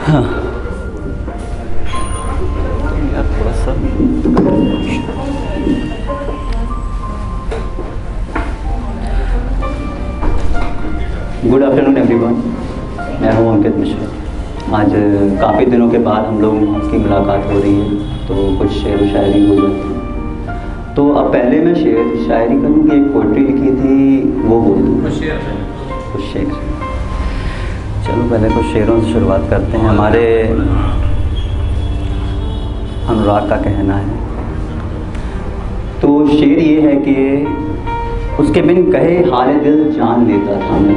हाँ यार थोड़ा सा गुड आफ्टरनून एवरीवन, मैं हूँ अंकित मिश्रा। आज काफ़ी दिनों के बाद हम लोग की मुलाकात हो रही है, तो कुछ शेर व शायरी हो जाती है। तो अब पहले मैं शायरी करूँ कि एक पोइट्री लिखी थी वो बोल दूँ? कुछ शेर। चलो पहले कुछ शेरों से शुरुआत करते हैं। हमारे अनुराग का कहना है, तो शेर ये है कि उसके बिन कहे हाले दिल जान लेता था मैं,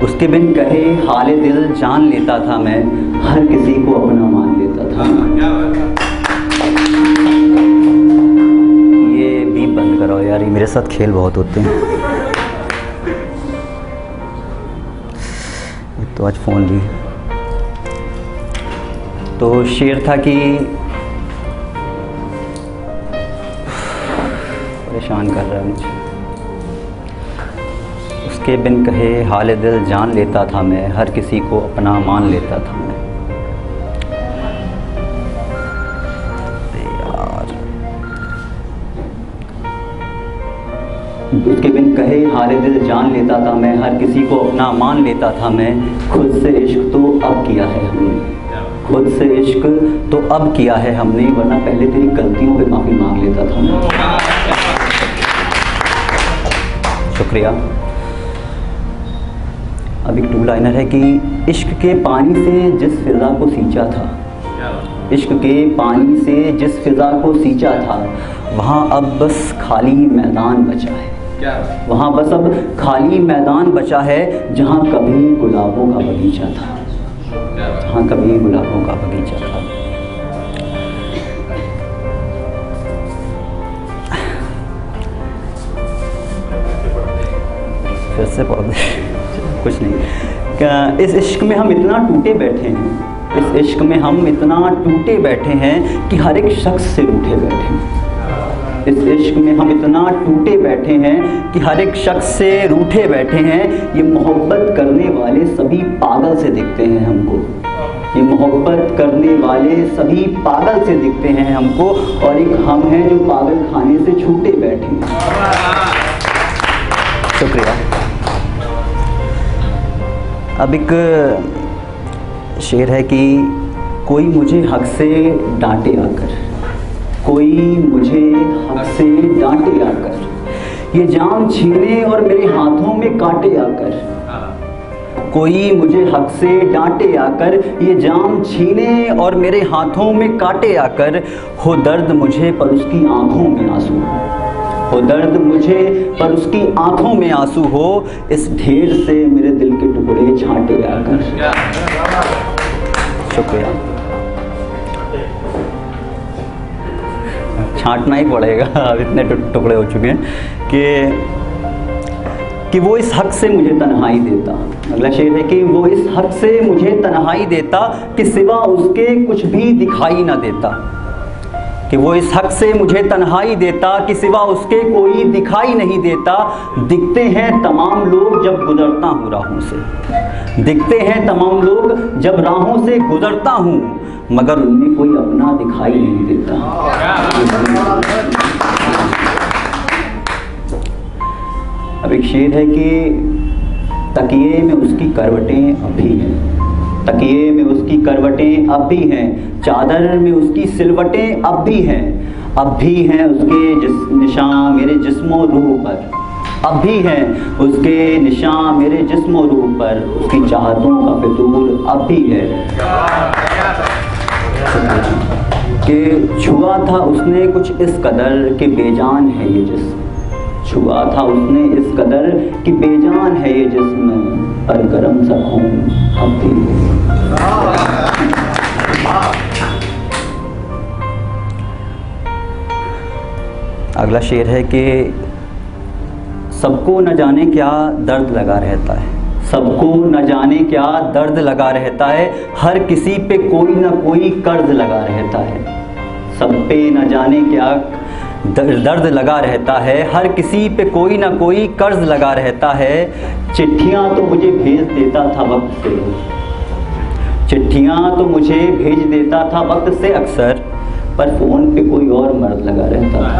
उसके बिन कहे हाले दिल जान लेता था मैं, हर किसी को अपना मान लेता था। ये बीप बंद करो यार, ये मेरे साथ खेल बहुत होते हैं। तो आज फ़ोन भी, तो शेर था कि परेशान कर रहा है मुझे। उसके बिन कहे हाले दिल जान लेता था मैं, हर किसी को अपना मान लेता था मैं। यार उसके बिन कहे हाले दिल जान लेता था मैं, हर किसी को अपना मान लेता था मैं। खुद से इश्क तो अब किया है हमने, खुद से इश्क तो अब किया है हमने, वरना पहले तेरी गलतियों पे माफ़ी मांग लेता था मैं। शुक्रिया। अब एक टू लाइनर है कि इश्क के पानी से जिस फिज़ा को सींचा था, इश्क के पानी से जिस फिज़ा को सींचा था, वहाँ अब बस खाली मैदान बचा है, वहाँ बस अब खाली मैदान बचा है, जहाँ कभी गुलाबों का बगीचा था, जहाँ कभी गुलाबों का बगीचा था। फिर से पढ़ कुछ नहीं। क्या इस इश्क में हम इतना टूटे बैठे हैं, इस इश्क में हम इतना टूटे बैठे हैं कि हर एक शख्स से रूठे बैठे हैं। इस इश्क में हम इतना टूटे बैठे हैं कि हर एक शख्स से रूठे बैठे हैं। ये मोहब्बत करने वाले सभी पागल से दिखते हैं हमको, ये मोहब्बत करने वाले सभी पागल से दिखते हैं हमको, और एक हम हैं जो पागल खाने से छूटे बैठे हैं। शुक्रिया। अब एक शेर है कि कोई मुझे हक से डांटे आकर, कोई मुझे हक से डांटे आकर, ये जाम छीने और मेरे हाथों में काटे आकर, कोई मुझे हक से डांटे आकर, ये जाम छीने और मेरे हाथों में काटे आकर, हो दर्द मुझे पर उसकी आंखों में आंसू हो, दर्द मुझे पर उसकी आंखों में आंसू हो, इस ढेर से मेरे दिल के टुकड़े छांटे आकर। शुक्रिया। छांटना ही पड़ेगा, अब इतने टुकड़े हो चुके हैं कि वो इस हक से मुझे तन्हाई देता। अगला शेर है कि वो इस हक से मुझे तन्हाई देता, कि सिवा उसके कुछ भी दिखाई ना देता, कि वो इस हक से मुझे तन्हाई देता, कि सिवा उसके कोई दिखाई नहीं देता। दिखते हैं तमाम लोग जब गुजरता हूँ राहों से, दिखते हैं तमाम लोग जब राहों से गुजरता हूँ, मगर उनमें कोई अपना दिखाई नहीं देता। अब एक शेर है कि तकिए में उसकी करवटें अब भी हैं, तकिए में उसकी करवटें अब भी हैं, चादर में उसकी सिलवटें अब भी हैं, अब भी हैं उसके निशान मेरे जिस्मो रूह पर, अब भी हैं उसके निशान मेरे जिस्मो रूह पर, उसकी चाहतों का फितूर अब भी है। कि छुआ था उसने कुछ इस कदर कि बेजान है ये जिस्म, छुआ था उसने इस कदर कि बेजान है ये जिस्म, पर गरम सा खून अब भी है। अगला शेर है कि सबको न जाने क्या दर्द लगा रहता है, सबको न जाने क्या दर्द लगा रहता है, हर किसी पे कोई ना कोई कर्ज लगा रहता है, सब पे न जाने क्या दर्द लगा रहता है, हर किसी पे कोई ना कोई कर्ज लगा रहता है। चिट्ठियाँ तो मुझे भेज देता था वक्त से, चिट्ठियाँ तो मुझे भेज देता था वक्त से अक्सर, पर फ़ोन पे कोई और मर्द लगा रहता था।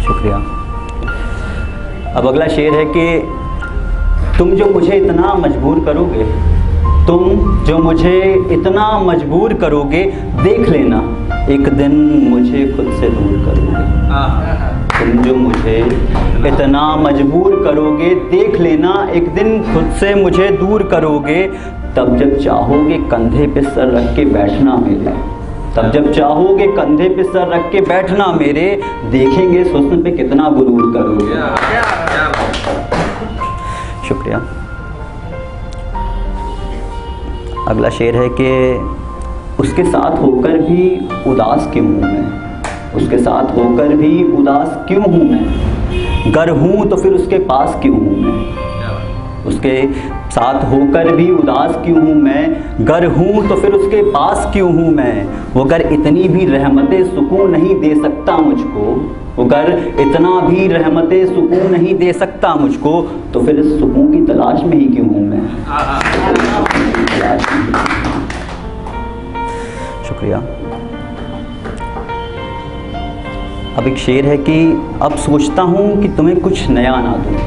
शुक्रिया। अब अगला शेर है कि तुम जो मुझे इतना मजबूर करोगे, तुम जो मुझे इतना मजबूर करोगे, देख लेना एक दिन मुझे खुद से दूर करोगे। तुम जो मुझे इतना मजबूर करोगे, देख लेना एक दिन खुद से मुझे दूर करोगे। तब जब चाहोगे कंधे पे सर रख के बैठना मेरे, तब जब चाहोगे कंधे पे सर रख के बैठना मेरे, देखेंगे हुस्न पे कितना गुरूर करोगे। शुक्रिया। अगला शेर है कि उसके साथ होकर भी उदास क्यों हूँ मैं, उसके साथ होकर भी उदास क्यों हूँ मैं, गर हूँ तो फिर उसके पास क्यों हूँ मैं, उसके साथ होकर भी उदास क्यों हूँ मैं, गर हूँ तो फिर उसके पास क्यों हूँ मैं। वो गर इतनी भी रहमतें सुकून नहीं दे सकता मुझको, वो गर इतना भी रहमतें सुकून नहीं दे सकता मुझको, तो फिर इस सुकून की तलाश में ही क्यों हूँ मैं। शुक्रिया। अब एक शेर है कि अब सोचता हूँ कि तुम्हें कुछ नया ना दूँ,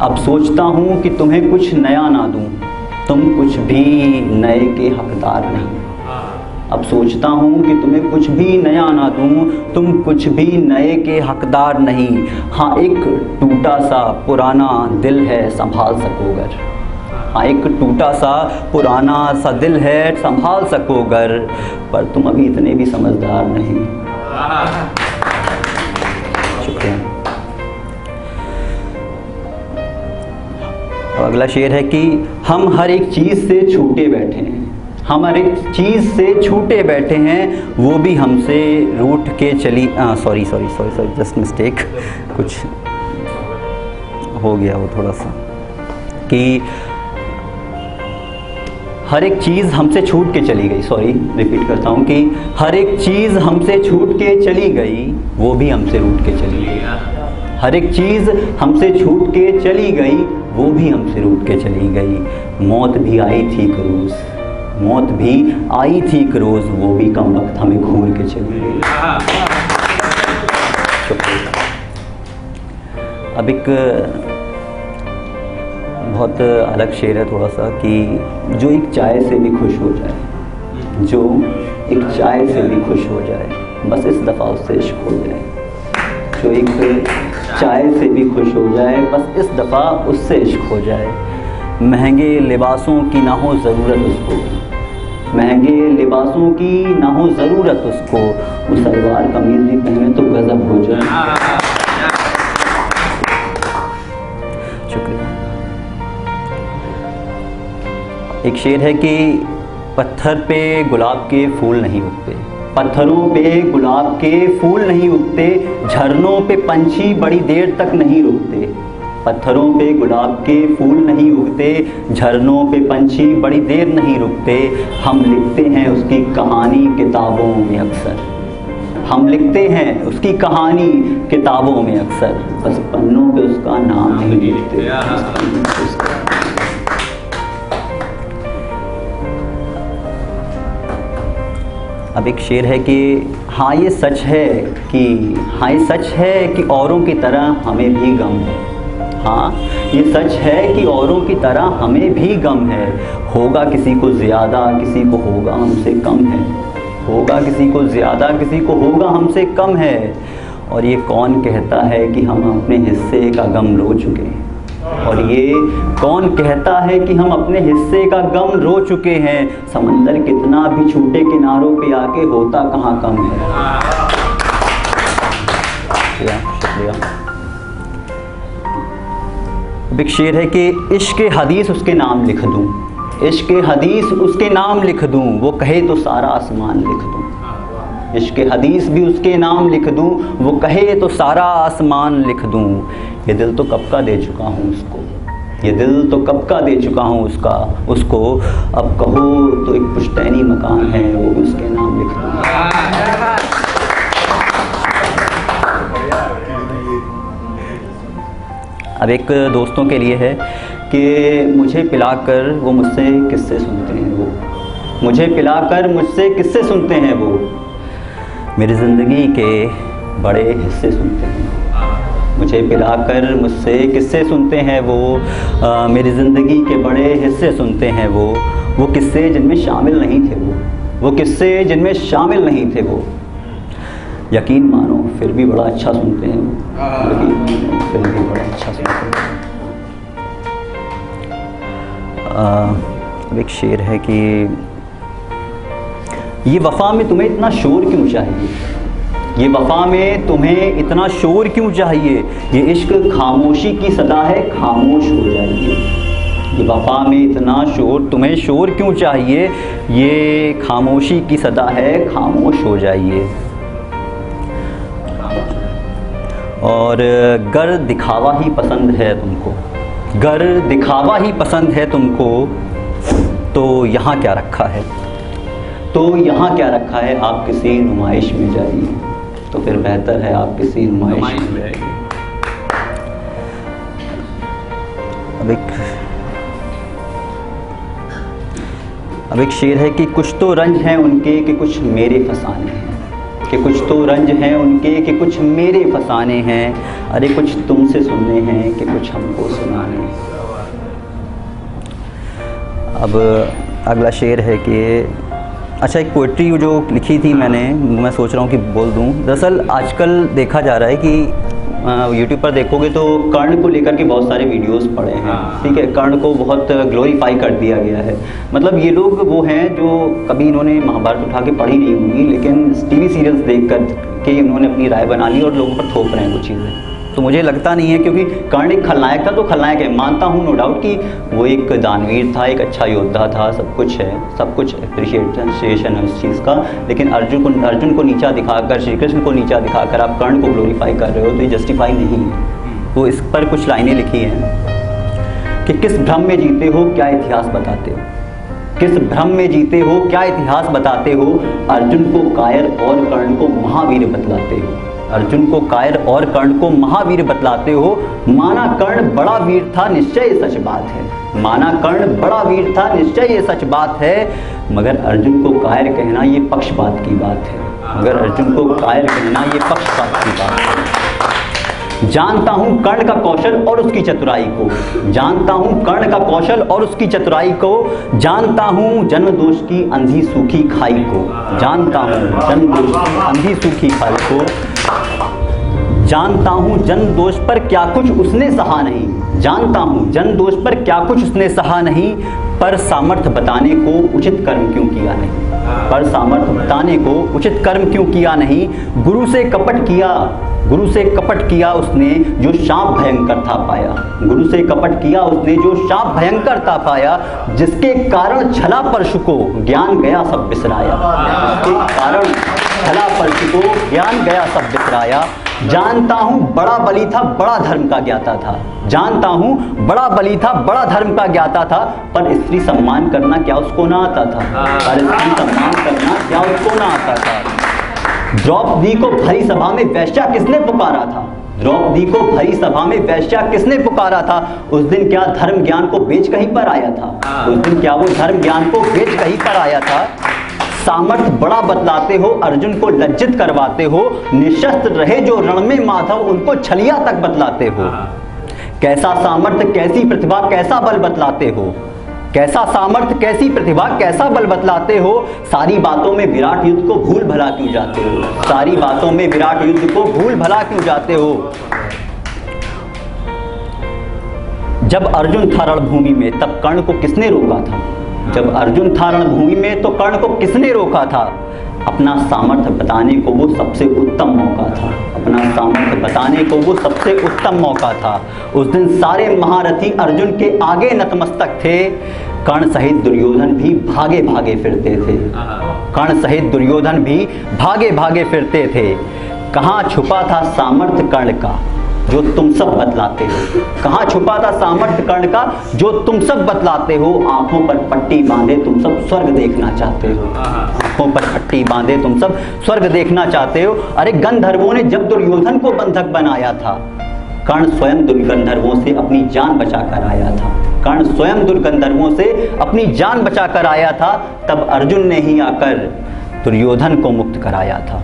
अब सोचता हूँ कि तुम्हें कुछ नया ना दूँ, तुम कुछ भी नए के हकदार नहीं। अब सोचता हूँ कि तुम्हें कुछ भी नया ना दूँ, तुम कुछ भी नए के हकदार नहीं। हाँ एक टूटा सा पुराना दिल है संभाल सकोगर, हाँ एक टूटा सा पुराना सा दिल है संभाल सकोगर, पर तुम अभी इतने भी समझदार नहीं। शुक्रिया। और अगला शेर है कि हम हर एक चीज़ से छूटे बैठे हैं, हम हर एक चीज़ से छूटे बैठे हैं, वो भी हमसे रूठ के चली सॉरी जस्ट मिस्टेक, कुछ हो गया वो थोड़ा सा, कि हर एक चीज़ हमसे छूट के चली गई, सॉरी रिपीट करता हूँ कि हर एक चीज़ हमसे छूट के चली गई, वो भी हमसे रूठ के चली गई। हर एक चीज़ हमसे छूट के चली गई, वो भी हमसे रूठ के चली गई। मौत भी आई थी एक रोज़, मौत भी आई थी एक रोज़, वो भी कम वक्त हमें घूर के चली गई। शुक्रिया। अब एक बहुत अलग शेर है थोड़ा सा कि जो एक चाय से भी खुश हो जाए, जो एक चाय से भी खुश हो जाए, बस इस दफ़ा उससे इश्क हो जाए। जो एक चाय से भी खुश हो जाए, बस इस दफ़ा उससे इश्क हो जाए। महंगे लिबासों की ना हो ज़रूरत उसको, महंगे लिबासों की ना हो ज़रूरत उसको, वो सलवार कमीज़ भी पहने तो गज़ब हो जाए। शुक्रिया। एक शेर है कि पत्थर पे गुलाब के फूल नहीं उगते, पत्थरों पे गुलाब के फूल नहीं उगते, झरनों पे पंछी बड़ी देर तक नहीं रुकते। पत्थरों पे गुलाब के फूल नहीं उगते, झरनों पे पंछी बड़ी देर नहीं रुकते। हम लिखते हैं उसकी कहानी किताबों में अक्सर, हम लिखते हैं उसकी कहानी किताबों में अक्सर, बस पन्नों पे उसका नाम नहीं लिखते। अब एक शेर है कि हाँ ये सच है कि, हाँ ये सच है कि औरों की तरह हमें भी गम है, हाँ ये सच है कि औरों की तरह हमें भी गम है। होगा किसी को ज़्यादा, किसी को होगा हमसे कम है, होगा किसी को ज़्यादा, किसी को होगा हमसे कम है। और ये कौन कहता है कि हम अपने हिस्से का गम रो चुके हैं, और ये कौन कहता है कि हम अपने हिस्से का गम रो चुके हैं। समंदर कितना भी छूटे किनारों पे आके होता कहाँ कम है। शुक्रिया। एक शेर है कि इश्क हदीस उसके नाम लिख दूँ, इश्क हदीस उसके नाम लिख दूँ, वो कहे तो सारा आसमान लिख दूँ। इश्क हदीस भी उसके नाम लिख दूँ, वो कहे तो सारा आसमान लिख दूँ। ये दिल तो कब का दे चुका हूँ उसको, ये दिल तो कब का दे चुका हूँ उसको, अब कहो तो एक पुश्तैनी मकान है, वो भी उसके नाम लिख दूँ। अब एक दोस्तों के लिए है कि मुझे पिलाकर वो मुझसे किस्से सुनते हैं वो, मुझे पिलाकर मुझसे किस्से सुनते हैं वो, मेरी ज़िंदगी के बड़े हिस्से सुनते हैं। मुझे पिलाकर मुझसे किस्से सुनते हैं वो, मेरी ज़िंदगी के बड़े हिस्से सुनते हैं वो किस्से जिनमें शामिल नहीं थे वो किस्से जिनमें शामिल नहीं थे वो। यकीन मानो फिर भी बड़ा अच्छा सुनते हैं वो, यकीन मानो फिर भी बड़ा अच्छा सुनते हैं। अब एक शेर है कि ये वफ़ा में तुम्हें इतना शोर क्यों चाहिए, ये वफ़ा में तुम्हें इतना शोर क्यों चाहिए, ये इश्क खामोशी की सदा है खामोश हो जाइए। ये वफ़ा में इतना शोर तुम्हें शोर क्यों चाहिए, ये खामोशी की सदा है खामोश हो जाइए। और गर दिखावा ही पसंद है तुमको, गर दिखावा ही पसंद है तुमको, तो यहाँ क्या रखा है, तो यहाँ क्या रखा है, आप किसी नुमाइश में जाइए, तो फिर बेहतर है आप किसी नुमाइश में जाइए। अब एक शेर है कि कुछ तो रंज हैं उनके कि कुछ मेरे फसाने हैं, कि कुछ तो रंज हैं उनके कि कुछ मेरे फसाने हैं, अरे कुछ तुमसे सुनने हैं कि कुछ हमको सुनाने हैं। अब अगला शेर है कि अच्छा, एक पोइट्री जो लिखी थी मैंने, मैं सोच रहा हूँ कि बोल दूँ। दरअसल आजकल देखा जा रहा है कि यूट्यूब पर देखोगे तो कर्ण को लेकर के बहुत सारे वीडियोस पड़े हैं, ठीक है। कर्ण को बहुत ग्लोरीफाई कर दिया गया है। मतलब ये लोग वो हैं जो कभी इन्होंने महाभारत उठा के पढ़ी नहीं होंगी, लेकिन टीवी सीरियल्स देख कर के इन्होंने अपनी राय बना ली और लोगों पर थोप रहे हैं कुछ चीज़ें। तो मुझे लगता नहीं है, क्योंकि कर्ण एक खलनायक था तो खलनायक है, मानता हूँ नो डाउट कि वो एक दानवीर था, एक अच्छा योद्धा था, सब कुछ है, सब कुछ अप्रिशिएशन है उस चीज़ का। लेकिन अर्जुन को नीचा दिखाकर, श्री कृष्ण को नीचा दिखाकर आप कर्ण को ग्लोरीफाई कर रहे हो, तो ये जस्टिफाई नहीं है। तो इस पर कुछ लाइनें लिखी हैं कि किस भ्रम में जीते हो क्या इतिहास बताते हो, किस भ्रम में जीते हो क्या इतिहास बताते हो, अर्जुन को कायर और कर्ण को महावीर बतलाते हो, अर्जुन को कायर और कर्ण को महावीर बतलाते हो। माना कर्ण बड़ा वीर था निश्चय ये सच बात है, माना कर्ण बड़ा वीर था निश्चय ये सच बात है, मगर अर्जुन को कायर कहना ये पक्षपात की बात है, मगर अर्जुन को कायर कहना ये पक्षपात की बात है। जानता हूँ कर्ण का कौशल और उसकी चतुराई को, जानता हूँ कर्ण का कौशल और उसकी चतुराई को, जानता हूँ जन्म दोष की अंधी सूखी खाई को, जानता हूँ जन्म दोष की अंधी सूखी खाई को, जानता हूँ जन्म दोष पर क्या कुछ उसने सहा नहीं, जानता हूँ जन्म दोष पर क्या कुछ उसने सहा नहीं, पर सामर्थ्य बताने को उचित कर्म क्यों किया नहीं, पर सामर्थ्य बताने को उचित कर्म क्यों किया नहीं। गुरु से कपट किया, गुरु से कपट किया उसने जो शाप भयंकर था पाया, गुरु से कपट किया उसने जो शाप भयंकर था पाया, जिसके कारण छला परशु को ज्ञान गया सब बिसराया, जिसके कारण छला परशु को ज्ञान गया सब बिसराया। जानता हूँ बड़ा बली था बड़ा धर्म का ज्ञाता था, जानता हूँ बड़ा बली था बड़ा धर्म का ज्ञाता था, पर स्त्री सम्मान करना क्या उसको ना आता था, पर स्त्री सम्मान करना क्या उसको ना आता था। द्रौपदी को भरी सभा में वैश्या किसने पुकारा था, द्रौपदी को भरी सभा में वैश्या किसने पुकारा था, उस दिन क्या धर्म ज्ञान को बेच कहीं पर आया था, उस दिन क्या वो धर्म ज्ञान को बेच कहीं पर आया था। सामर्थ्य बड़ा बतलाते हो अर्जुन को लज्जित करवाते हो, निशस्त्र रहे जो रण में माधव उनको छलिया तक बतलाते हो। कैसा सामर्थ्य कैसी प्रतिभा कैसा बल बतलाते हो, कैसा सामर्थ्य कैसी प्रतिभा कैसा बल बतलाते हो, सारी बातों में विराट युद्ध को भूल भला क्यों जाते हो, सारी बातों में विराट युद्ध को भूल भला क्यों जाते हो। जब अर्जुन था रणभूमि में तब कर्ण को किसने रोका था, जब अर्जुन था रणभूमि में तो कर्ण को किसने रोका था। अपना सामर्थ्य बताने को वो सबसे उत्तम मौका था, अपना सामर्थ्य बताने को वो सबसे उत्तम मौका था। उस दिन सारे महारथी अर्जुन के आगे नतमस्तक थे, कर्ण सहित दुर्योधन भी भागे भागे फिरते थे, कर्ण सहित दुर्योधन भी भागे भागे फिरते थे। कहाँ छुपा था सामर्थ्य कर्ण का जो तुम सब बतलाते हो, कहाँ छुपा था सामर्थ्य कर्ण का जो तुम सब बतलाते हो। आंखों पर पट्टी बांधे तुम सब स्वर्ग देखना चाहते हो, आंखों पर पट्टी बांधे तुम सब स्वर्ग देखना चाहते हो। अरे गंधर्वों ने जब दुर्योधन को बंधक बनाया था, कर्ण स्वयं दुर्गंधर्वों से अपनी जान बचाकर आया था। कर्ण स्वयं दुर्गंधर्वों से अपनी जान बचाकर आया था। तब अर्जुन ने ही आकर दुर्योधन को मुक्त कराया था।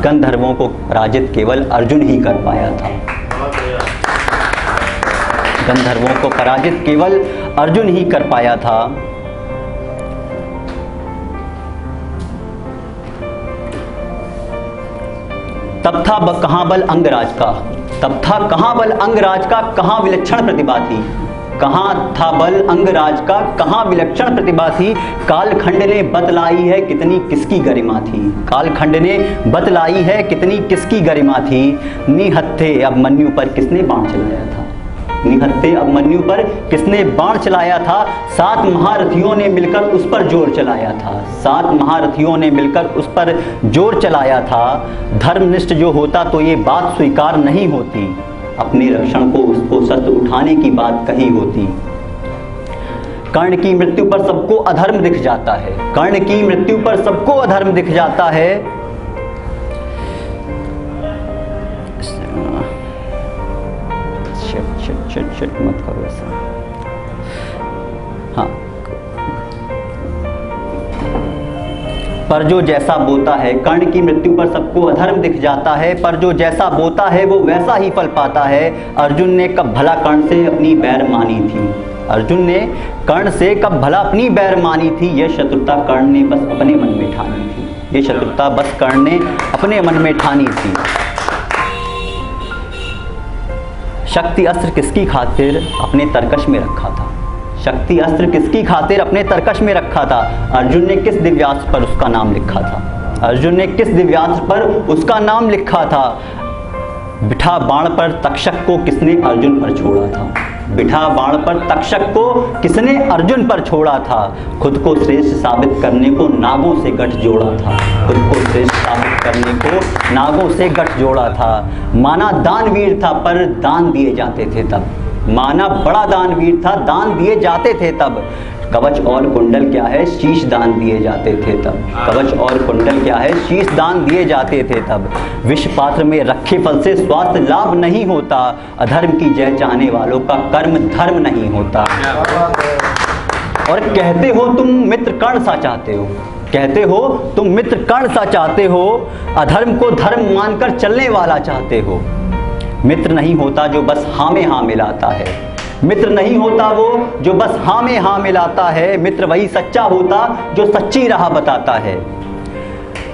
गंधर्वों को पराजित केवल अर्जुन ही कर पाया था। गंधर्वों को पराजित केवल अर्जुन ही कर पाया था। तब था कहाँ बल अंगराज का, तब था कहाँ बल अंगराज का, कहाँ विलक्षण प्रतिभा थी। कहाँ था बल अंगराज का, कहाँ विलक्षण प्रतिभा थी। कालखंड ने बतलाई है कितनी किसकी गरिमा थी। कालखंड ने बतलाई है कितनी किसकी गरिमा थी। निहत्थे अभिमन्यु पर किसने बाण चलाया था। निहत्थे अभिमन्यु पर किसने बाण चलाया था। 7 महारथियों ने मिलकर उस पर जोर चलाया था। 7 महारथियों ने मिलकर उस पर जोर चलाया था। धर्मनिष्ठ जो होता तो ये बात स्वीकार नहीं होती। अपने रक्षण को उसको शस्त्र उठाने की बात कही होती। कर्ण की मृत्यु पर सबको अधर्म दिख जाता है। कर्ण की मृत्यु पर सबको अधर्म दिख जाता है। शिट मत करो ऐसा। हाँ, पर जो जैसा बोता है, कर्ण की मृत्यु पर सबको अधर्म दिख जाता है। पर जो जैसा बोता है वो वैसा ही फल पाता है। अर्जुन ने कब भला कर्ण से अपनी बैर मानी थी। अर्जुन ने कर्ण से कब भला अपनी बैर मानी थी। यह शत्रुता कर्ण ने बस अपने मन में ठानी थी। यह शत्रुता बस कर्ण ने अपने मन में ठानी थी। शक्ति अस्त्र किसकी खातिर अपने तरकश में रखा था। शक्ति अस्त्र किसकी खातिर अपने तरकश में रखा था। अर्जुन ने किस दिव्यास्त्र पर उसका नाम लिखा था। अर्जुन ने किस दिव्यास्त्र पर उसका नाम लिखा था। बिठा बाण पर तक्षक को किसने अर्जुन पर छोड़ा था। बिठा बाण पर तक्षक को किसने अर्जुन पर छोड़ा था। खुद को श्रेष्ठ साबित करने को नागों से गठ जोड़ा था। खुद को श्रेष्ठ साबित करने को नागों से गठ जोड़ा था। माना दानवीर था पर दान दिए जाते थे तब। माना बड़ा दानवीर था, दान दिए जाते थे तब। कवच और कुंडल क्या है, शीश दान दिए जाते थे तब। कवच और कुंडल क्या है, शीश दान दिए जाते थे तब। विष पात्र में रखे फल से स्वास्थ्य लाभ नहीं होता। अधर्म की जय चाहने वालों का कर्म धर्म नहीं होता। और कहते हो तुम मित्र कर्ण सा चाहते हो। कहते हो तुम मित्र कर्ण सा चाहते हो। अधर्म को धर्म मानकर चलने वाला चाहते हो। मित्र नहीं होता जो बस हाँ में हाँ मिलाता है। मित्र नहीं होता वो जो बस हाँ में हाँ मिलाता है। मित्र वही सच्चा होता जो सच्ची राह बताता है।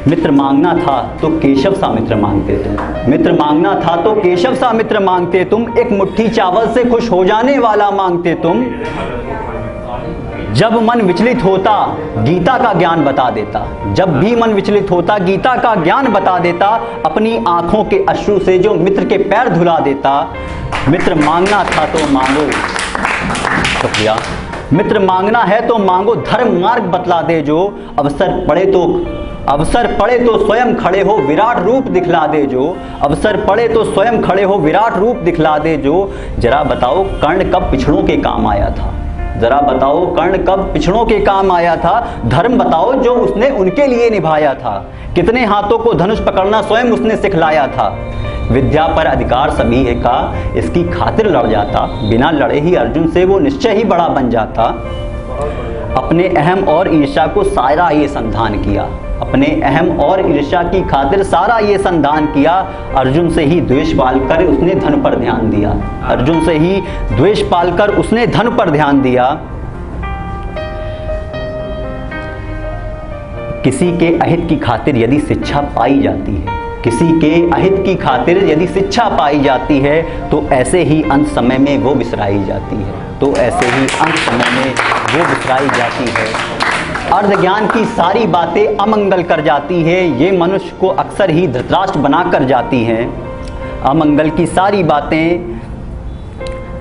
मित्र मांगना था तो केशव सा मित्र मांगते तुम। मित्र मांगना था तो केशव सा मित्र मांगते तुम। एक मुट्ठी चावल से खुश हो जाने वाला मांगते तुम। जब मन विचलित होता गीता का ज्ञान बता देता। जब भी मन विचलित होता गीता का ज्ञान बता देता। अपनी आंखों के अश्रु से जो मित्र के पैर धुला देता। मित्र मांगना था तो मांगो। शुक्रिया। मित्र मांगना है तो मांगो, धर्म मार्ग बतला दे जो। अवसर पड़े तो स्वयं खड़े हो, विराट रूप दिखला दे जो। अवसर पड़े तो स्वयं खड़े हो, विराट रूप दिखला दे जो। जरा बताओ कर्ण कब पिछड़ों के काम आया था। जरा बताओ कर्ण कब पिछड़ों के काम आया था। धर्म बताओ जो उसने उनके लिए निभाया था। कितने हाथों को धनुष पकड़ना स्वयं उसने सिखलाया था। विद्या पर अधिकार सभी है का, इसकी खातिर लड़ जाता। बिना लड़े ही अर्जुन से वो निश्चय ही बड़ा बन जाता। अपने अहम और ईर्ष्या को सारा ये संधान किया। अपने अहम और ईर्ष्या की खातिर सारा ये संधान किया। अर्जुन से ही द्वेष पालकर उसने धन पर ध्यान दिया। अर्जुन से ही द्वेष पालकर उसने धन पर ध्यान दिया। किसी के अहित की खातिर यदि शिक्षा पाई जाती है, किसी के अहित की खातिर यदि शिक्षा पाई जाती है तो ऐसे ही अंत समय में वो विसराई जाती है। तो ऐसे ही अंत समय में वो विसराई जाती है। अर्ध ज्ञान की सारी बातें अमंगल कर जाती है। ये मनुष्य को अक्सर ही धृतराष्ट्र बना कर जाती हैं। अमंगल की सारी बातें,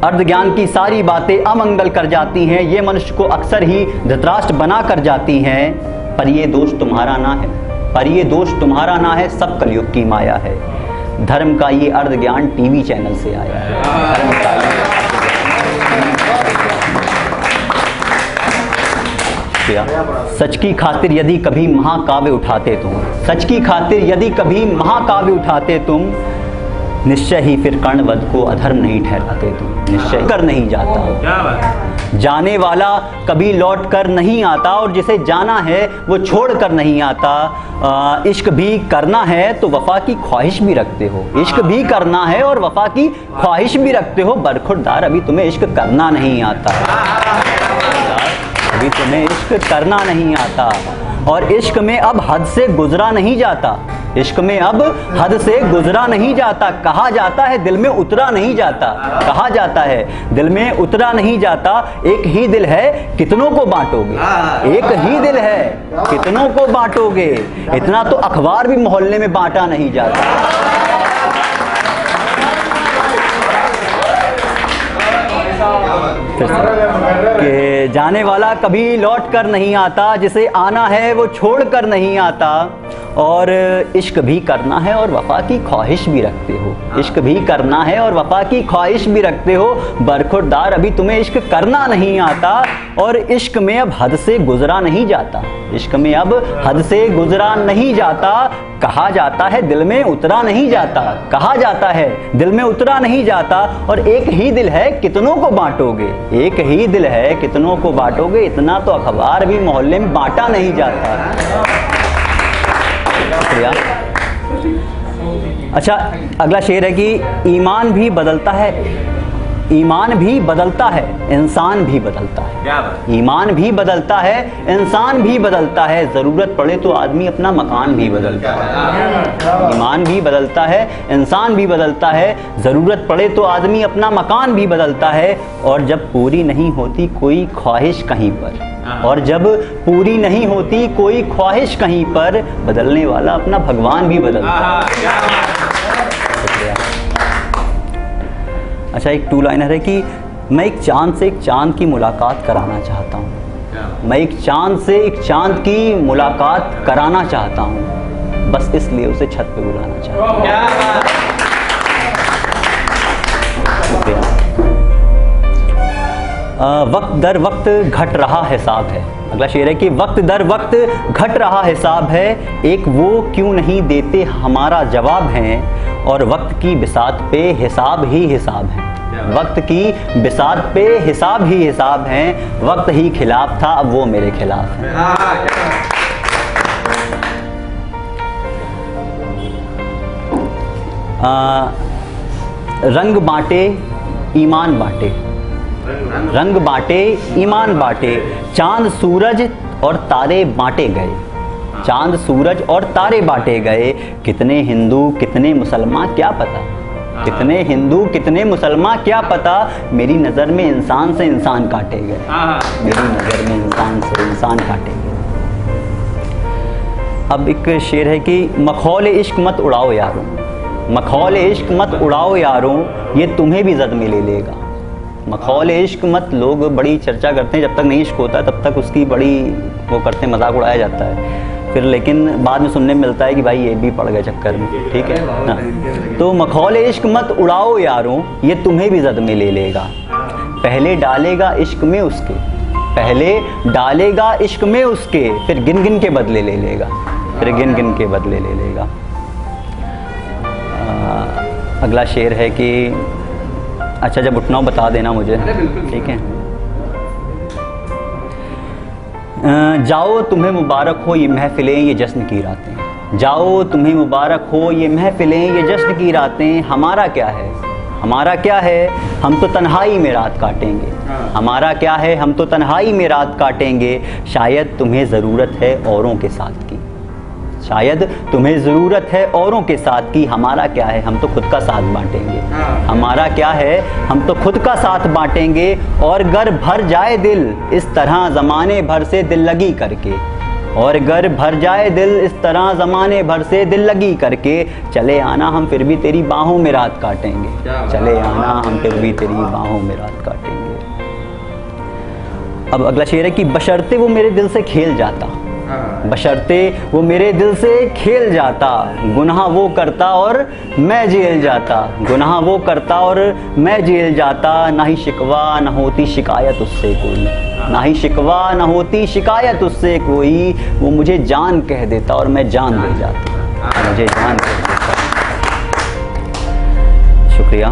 अर्ध ज्ञान की सारी बातें अमंगल कर जाती हैं। ये मनुष्य को अक्सर ही धृतराष्ट्र बना कर जाती हैं। पर ये दोष तुम्हारा ना है, पर ये दोष तुम्हारा ना है, सब कलयुग की माया है। धर्म का ये अर्ध ज्ञान टीवी चैनल से आया है। धर्म का सच की खातिर यदि कभी महाकाव्य उठाते तुम, सच की खातिर यदि कभी महाकाव्य उठाते तुम, निश्चय ही फिर कर्णवध को अधर्म नहीं ठहराते तुम, निश्चय कर नहीं जाता। जाने वाला कभी लौट कर नहीं आता और जिसे जाना है वो छोड़ कर नहीं आता। इश्क भी करना है तो वफा की ख्वाहिश भी रखते हो, इश्क भी करना है और वफा की ख्वाहिश भी रखते हो। बरखुरदार अभी तुम्हें इश्क करना नहीं आता, अभी तुम्हें इश्क करना नहीं आता। और इश्क में अब हद से गुजरा नहीं जाता, इश्क में अब हद से गुजरा नहीं जाता। कहा जाता है दिल में उतरा नहीं जाता, कहा जाता है दिल में उतरा नहीं जाता। एक ही दिल है कितनों को बांटोगे, एक ही दिल है कितनों को बांटोगे। इतना तो अखबार भी मोहल्ले में बांटा नहीं जाता। कि जाने वाला कभी लौट कर नहीं आता, जिसे आना है वो छोड़ कर नहीं आता। और इश्क भी करना है और वफा की ख्वाहिश भी रखते हो, इश्क भी करना है और वफा की ख्वाहिश भी रखते हो। बरखुरदार अभी तुम्हें इश्क करना नहीं आता और इश्क में अब हद से गुजरा नहीं जाता, इश्क में अब हद से गुजरा नहीं जाता। कहा जाता है दिल में उतरा नहीं जाता, कहा जाता है दिल में उतरा नहीं जाता। और एक ही दिल है कितनों को बांटोगे, एक ही दिल है कितनों को बांटोगे। इतना तो अखबार भी मोहल्ले में बांटा नहीं जाता। अच्छा, अगला शेर है कि ईमान भी बदलता है, ईमान भी बदलता है, इंसान भी बदलता है। ईमान भी बदलता है, इंसान भी बदलता है। ज़रूरत पड़े तो आदमी अपना मकान भी बदलता है। ईमान भी बदलता है, इंसान भी बदलता है। ज़रूरत पड़े तो आदमी अपना मकान भी बदलता है। और जब पूरी नहीं होती कोई ख्वाहिश कहीं पर, और जब पूरी नहीं होती कोई ख्वाहिश कहीं पर, बदलने वाला अपना भगवान भी बदलता है। अच्छा, एक टू लाइनर है कि मैं एक चांद से एक चांद की मुलाकात कराना चाहता हूँ, मैं एक चांद से एक चांद की मुलाकात कराना चाहता हूँ, बस इसलिए उसे छत पे बुलाना चाहता हूँ। वक्त दर वक्त घट रहा हिसाब है। अगला शेर है कि वक्त दर वक्त घट रहा हिसाब है, एक वो क्यों नहीं देते हमारा जवाब है। और वक्त की बिसात पे हिसाब ही हिसाब है, वक्त की बिसात पे हिसाब ही हिसाब है। वक्त ही खिलाफ था अब वो मेरे खिलाफ है। रंग बांटे ईमान बांटे, रंग बांटे ईमान बांटे। चांद सूरज और तारे बांटे गए, चांद सूरज और तारे बांटे गए। कितने हिंदू कितने मुसलमान क्या पता, कितने हिंदू कितने मुसलमान क्या पता। मेरी नज़र में इंसान से इंसान काटे गए, मेरी नज़र में इंसान से इंसान काटे गए। अब एक शेर है कि मखौल इश्क मत उड़ाओ यारों, मखौल इश्क मत उड़ाओ यारों, ये तुम्हें भी जद में ले लेगा। मखौल इश्क मत, लोग बड़ी चर्चा करते हैं, जब तक नहीं इश्क होता तब तक उसकी बड़ी वो करते हैं, मजाक उड़ाया जाता है। फिर लेकिन बाद में सुनने में मिलता है कि भाई ये भी पड़ गए चक्कर में, ठीक है ना। तो मखौल इश्क मत उड़ाओ यारों, ये तुम्हें भी जद में ले लेगा। पहले डालेगा इश्क में उसके, पहले डालेगा इश्क में उसके, फिर गिन गिन के बदले ले लेगा, फिर गिन गिन के बदले ले लेगा। अगला शेर है कि अच्छा, जब उठना हो बता देना मुझे, ठीक है। जाओ तुम्हें मुबारक हो ये महफिलें ये जश्न की रातें, जाओ तुम्हें मुबारक हो ये महफिलें ये जश्न की रातें। हमारा क्या है, हमारा क्या है, हम तो तन्हाई में रात काटेंगे। हमारा क्या है, हम तो तन्हाई में रात काटेंगे। शायद तुम्हें ज़रूरत है औरों के साथ की, शायद तुम्हें ज़रूरत है औरों के साथ की। हमारा क्या है, हम तो खुद का साथ बांटेंगे। हमारा क्या है, हम तो खुद का साथ बांटेंगे। और गर भर जाए दिल इस तरह ज़माने भर से दिल लगी करके, और गर भर जाए दिल इस तरह ज़माने भर से दिल लगी करके। चले आना हम फिर भी तेरी बाहों में रात काटेंगे, चले आना हम फिर भी तेरी बाहों में रात काटेंगे। अब अगला शेर है कि बशर्ते वो मेरे दिल से खेल जाता, बशर्ते वो मेरे दिल से खेल जाता। गुनाह वो करता और मैं जेल जाता, गुनाह वो करता और मैं जेल जाता। ना ही शिकवा ना होती शिकायत उससे कोई, ना ही शिकवा ना होती शिकायत उससे कोई। वो मुझे जान कह देता और मैं जान दे जाता, मुझे जान कह देता। शुक्रिया।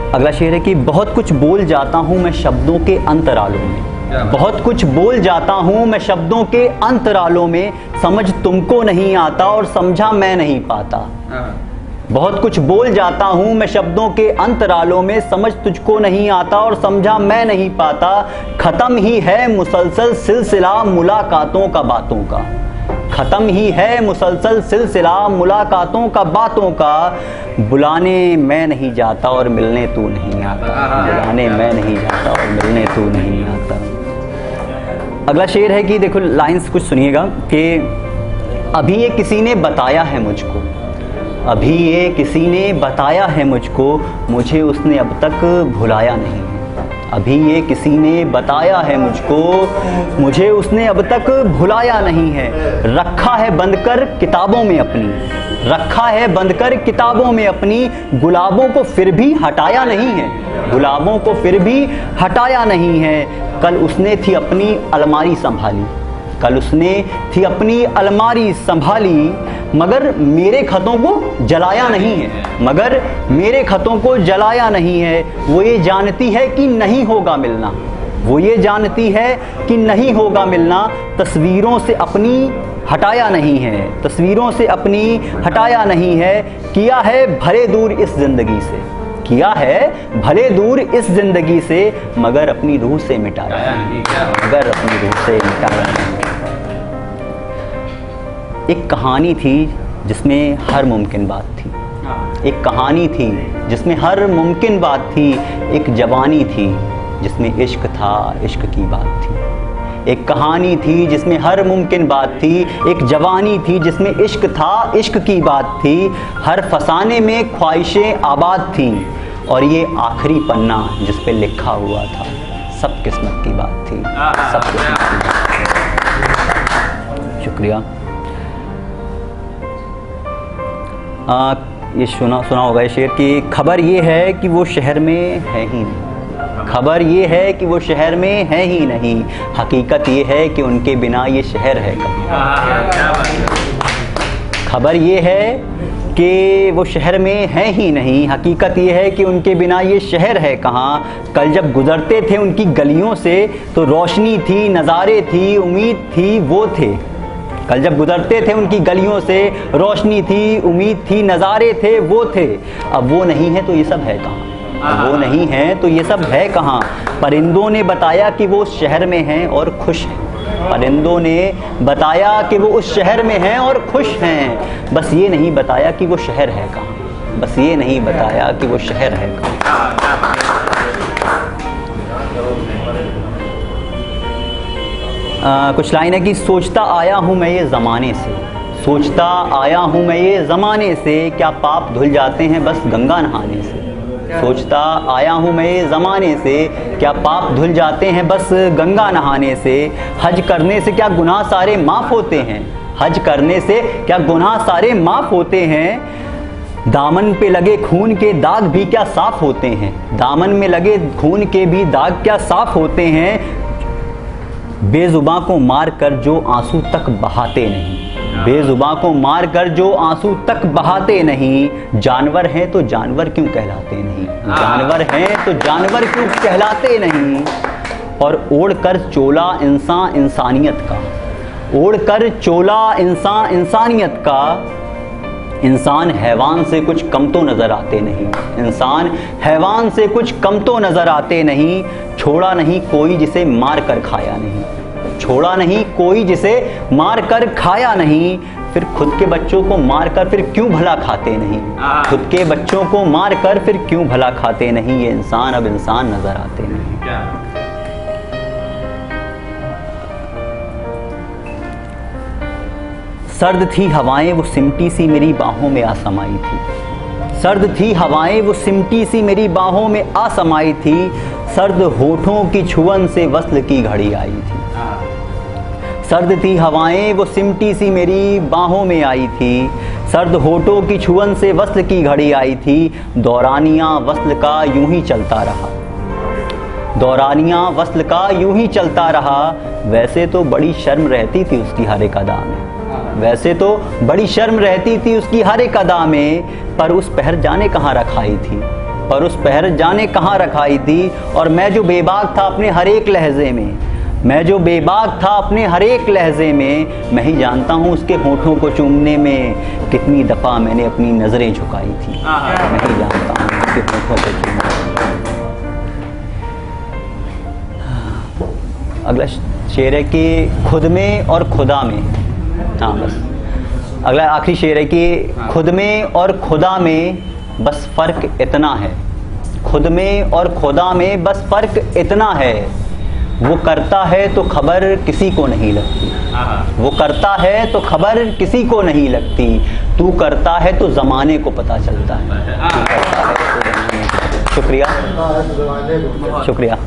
अगला शेर है कि बहुत कुछ बोल जाता हूँ मैं शब्दों के अंतरालों में, बहुत कुछ बोल जाता हूँ मैं शब्दों के अंतरालों में, समझ तुमको नहीं आता और समझा मैं नहीं पाता। बहुत कुछ बोल जाता हूँ मैं शब्दों के अंतरालों में, समझ तुझको नहीं आता और समझा मैं नहीं पाता। खत्म ही है मुसलसल सिलसिला मुलाकातों का बातों का, खत्म ही है मुसलसल सिलसिला मुलाकातों का बातों का। बुलाने मैं नहीं जाता और मिलने तू नहीं आता, बुलाने मैं नहीं जाता और मिलने तू नहीं आता। अगला शेर है कि देखो लाइंस कुछ सुनिएगा कि अभी ये किसी ने बताया है मुझको, अभी ये किसी ने बताया है मुझको, मुझे उसने अब तक भुलाया नहीं। अभी ये किसी ने बताया है मुझको, मुझे उसने अब तक भुलाया नहीं है। रखा है बंद कर किताबों में अपनी, रखा है बंद कर किताबों में अपनी, गुलाबों को फिर भी हटाया नहीं है, गुलाबों को फिर भी हटाया नहीं है। कल उसने थी अपनी अलमारी संभाली, कल उसने थी अपनी अलमारी संभाली, मगर मेरे खतों को जलाया नहीं है, मगर मेरे खतों को जलाया नहीं है। वो ये जानती है कि नहीं होगा मिलना, वो ये जानती है कि नहीं होगा मिलना। तस्वीरों से अपनी हटाया नहीं है, तस्वीरों से अपनी हटाया नहीं है। किया है भले दूर इस जिंदगी से, किया है भले दूर इस जिंदगी से, मगर अपनी रूह से मिटाया नहीं, मगर अपनी रूह से मिटाया नहीं। एक कहानी थी जिसमें हर मुमकिन बात थी, एक कहानी थी जिसमें हर मुमकिन बात थी। एक जवानी थी जिसमें इश्क था, इश्क की बात थी। एक कहानी थी जिसमें हर मुमकिन बात थी, एक जवानी थी जिसमें इश्क था, इश्क की बात थी। हर फसाने में ख्वाहिशें आबाद थीं, और ये आखिरी पन्ना जिस पे लिखा हुआ था, सब किस्मत की बात थी, सब किस्मत की बात थी। शुक्रिया। ये सुना होगा ये शेर कि खबर ये है कि वो शहर में है ही नहीं, खबर ये है कि वो शहर में है ही नहीं, हकीकत ये है कि उनके बिना ये शहर है कहाँ। खबर ये है कि वो शहर में है ही नहीं, हकीकत ये है कि उनके बिना ये शहर है कहाँ। कल जब गुजरते थे उनकी गलियों से तो रोशनी थी, नज़ारे थी, उम्मीद थी, वो थे। कल जब गुजरते थे उनकी गलियों से रोशनी थी, उम्मीद थी, नज़ारे थे, वो थे। अब वो नहीं है तो ये सब है कहाँ, अब वो नहीं है तो ये सब है कहाँ। परिंदों ने बताया कि वो उस शहर में हैं और खुश हैं, परिंदों ने बताया कि वो उस शहर में हैं और खुश हैं। बस ये नहीं बताया कि वो शहर है कहाँ, बस ये नहीं बताया कि वो शहर है कहाँ। कुछ लाइन है कि सोचता आया हूँ मैं ये ज़माने से, सोचता आया हूँ मैं ये ज़माने से, क्या पाप धुल जाते हैं बस गंगा नहाने से। सोचता आया हूँ मैं ये ज़माने से, क्या पाप धुल जाते हैं बस गंगा नहाने से। हज करने से क्या गुनाह सारे माफ़ होते हैं, हज करने से क्या गुनाह सारे माफ़ होते हैं। दामन पे लगे खून के दाग भी क्या साफ़ होते हैं, दामन में लगे खून के भी दाग क्या साफ़ होते हैं। बेजुबां को मार कर जो आंसू तक बहाते नहीं, बेजुबां को मार कर जो आंसू तक बहाते नहीं। जानवर हैं तो जानवर क्यों कहलाते नहीं, जानवर हैं तो जानवर क्यों कहलाते नहीं। और ओढ़ कर चोला इंसान इंसानियत का, ओढ़ कर चोला इंसान इंसानियत का। इंसान हैवान से कुछ कम तो नज़र आते नहीं, इंसान हैवान से कुछ कम तो नज़र आते नहीं। छोड़ा नहीं कोई जिसे मार कर खाया नहीं, छोड़ा नहीं कोई जिसे मार कर खाया नहीं। फिर खुद के बच्चों को मार कर फिर क्यों भला खाते नहीं, खुद के बच्चों को मार कर फिर क्यों भला खाते नहीं। ये इंसान अब इंसान नज़र आते नहीं। सर्द थी हवाएं वो सिमटी सी मेरी बाहों में आसमाई थी, सर्द थी हवाएं वो सिमटी सी मेरी बाहों में आसमाई थी। सर्द होठों की छुअन से वस्ल की घड़ी आई थी, सर्द थी हवाएं वो सिमटी सी मेरी बाहों में आई थी। सर्द होठों की छुअन से वस्ल की घड़ी आई थी। दौरानिया वस्ल का यूं ही चलता रहा, दौरानिया वस्ल का यूं ही चलता रहा। वैसे तो बड़ी शर्म रहती थी उसकी हर एक अदा में, वैसे तो बड़ी शर्म रहती थी उसकी हर एक अदा में, पर उस पहर जाने कहाँ रखाई थी, पर उस पहर जाने कहाँ रखाई थी। और मैं जो बेबाक था अपने हर एक लहजे में, मैं जो बेबाक था अपने हर एक लहजे में, मैं ही जानता हूँ उसके होठों को चूमने में कितनी दफ़ा मैंने अपनी नज़रें झुकाई थी। मैं ही जानता हूँ उसके होठों को चूमने में। अगला शेर है कि खुद में और खुदा में, हाँ बस अगला आखिरी शेर है कि खुद में और खुदा में बस फ़र्क इतना है, खुद में और खुदा में बस फ़र्क इतना है, वो करता है तो खबर किसी को नहीं लगती, वो करता है तो खबर किसी को नहीं लगती, तू करता है तो ज़माने को पता चलता है। शुक्रिया शुक्रिया।